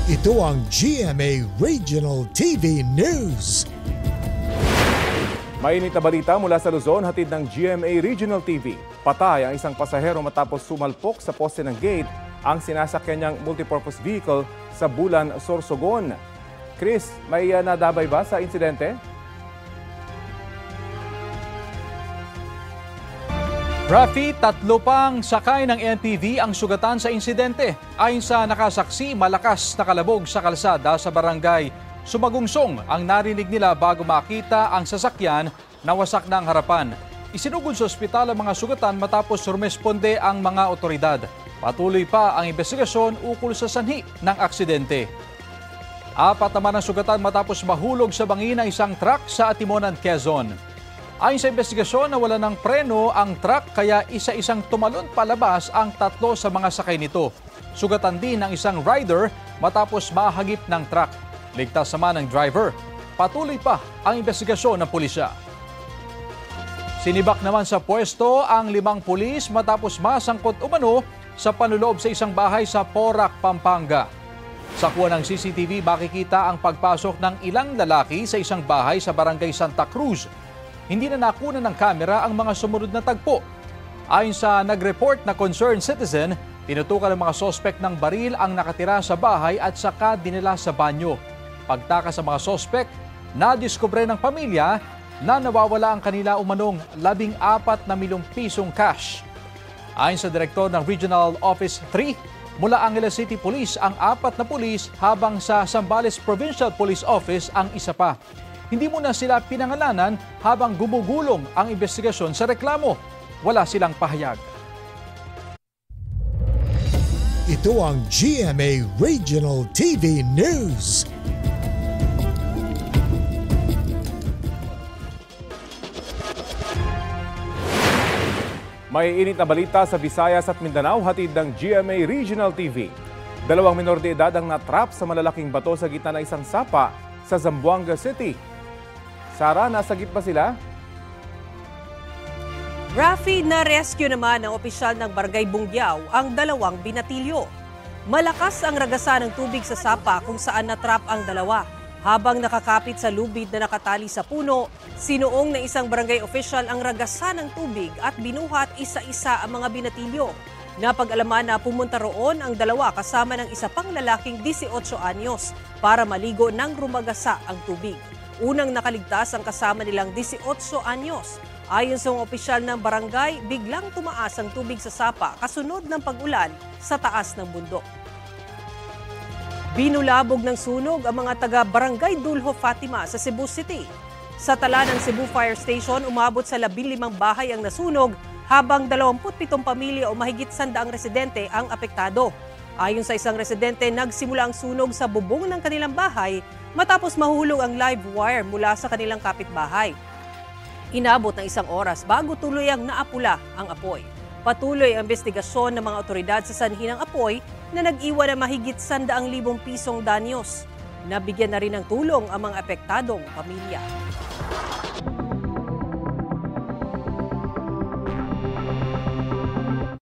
Ito ang GMA Regional TV News. Mainit na balita mula sa Luzon, hatid ng GMA Regional TV. Patay ang isang pasahero matapos sumalpok sa poste ng gate ang sinasakyan niyang multipurpose vehicle sa Bulan, Sorsogon. Chris, may nadabay ba sa insidente? Rafi, 3 pang sakay ng NTV ang sugatan sa insidente. Ayon sa nakasaksi, malakas na kalabog sa kalsada sa barangay Sumagungsong ang narinig nila bago makita ang sasakyan na wasak ng harapan. Isinugod sa ospital ang mga sugatan matapos rumesponde ang mga otoridad. Patuloy pa ang investigasyon ukol sa sanhi ng aksidente. 4 naman ang sugatan matapos mahulog sa bangin ng isang truck sa Atimonan, Quezon. Ayon sa investigasyon, nawala ng preno ang truck kaya isa-isang tumalon palabas ang 3 sa mga sakay nito. Sugatan din ang isang rider matapos mahagip ng truck. Ligtas naman ang driver. Patuloy pa ang investigasyon ng pulisya. Sinibak naman sa pwesto ang 5 pulis matapos masangkot umano sa panloob sa isang bahay sa Porac, Pampanga. Sa kuha ng CCTV, makikita ang pagpasok ng ilang lalaki sa isang bahay sa barangay Santa Cruz. Hindi na nakuna ng kamera ang mga sumunod na tagpo. Ayon sa nag-report na concerned citizen, tinutukan ng mga sospek ng baril ang nakatira sa bahay at saka dinala sa banyo. Pagtakas sa mga sospek, nadiskubre ng pamilya na nawawala ang kanila umanong 14 milyong pisong cash. Ayon sa direktor ng Regional Office 3, mula Angeles City Police ang 4 na pulis habang sa Zambales Provincial Police Office ang isa pa. Hindi muna sila pinangalanan habang gumugulong ang investigasyon sa reklamo. Wala silang pahayag. Ito ang GMA Regional TV News. May init na balita sa Visayas at Mindanao, hatid ng GMA Regional TV. 2 minor de edad ang natrap sa malalaking bato sa gitna ng isang sapa sa Zamboanga City. Sara, nasagip ba sila? Rafi, na-rescue naman ng opisyal ng Barangay Bungyao ang 2 binatilyo. Malakas ang ragasan ng tubig sa sapa kung saan natrap ang 2. Habang nakakapit sa lubid na nakatali sa puno, sinuong ng isang barangay official ang ragasan ng tubig at binuhat isa-isa ang mga binatilyo. Napag-alaman na pumunta roon ang 2 kasama ng isa pang lalaking 18 anyos para maligo nang rumagasa ang tubig. Unang nakaligtas ang kasama nilang 18 anyos. Ayon sa mga opisyal ng barangay, biglang tumaas ang tubig sa sapa kasunod ng pag-ulan sa taas ng bundok. Binulabog ng sunog ang mga taga-barangay Dulho Fatima sa Cebu City. Sa tala ng Cebu Fire Station, umabot sa 15 bahay ang nasunog habang 27 pamilya o mahigit 100 residente ang apektado. Ayon sa isang residente, nagsimula ang sunog sa bubong ng kanilang bahay matapos mahulog ang live wire mula sa kanilang kapitbahay. Inabot ng 1 oras bago tuluyang naapula ang apoy. Patuloy ang investigasyon ng mga otoridad sa sanhi ng apoy na nag-iwan ng mahigit 100,000 pisong danyos. Nabigyan na rin ng tulong ang mga apektadong pamilya.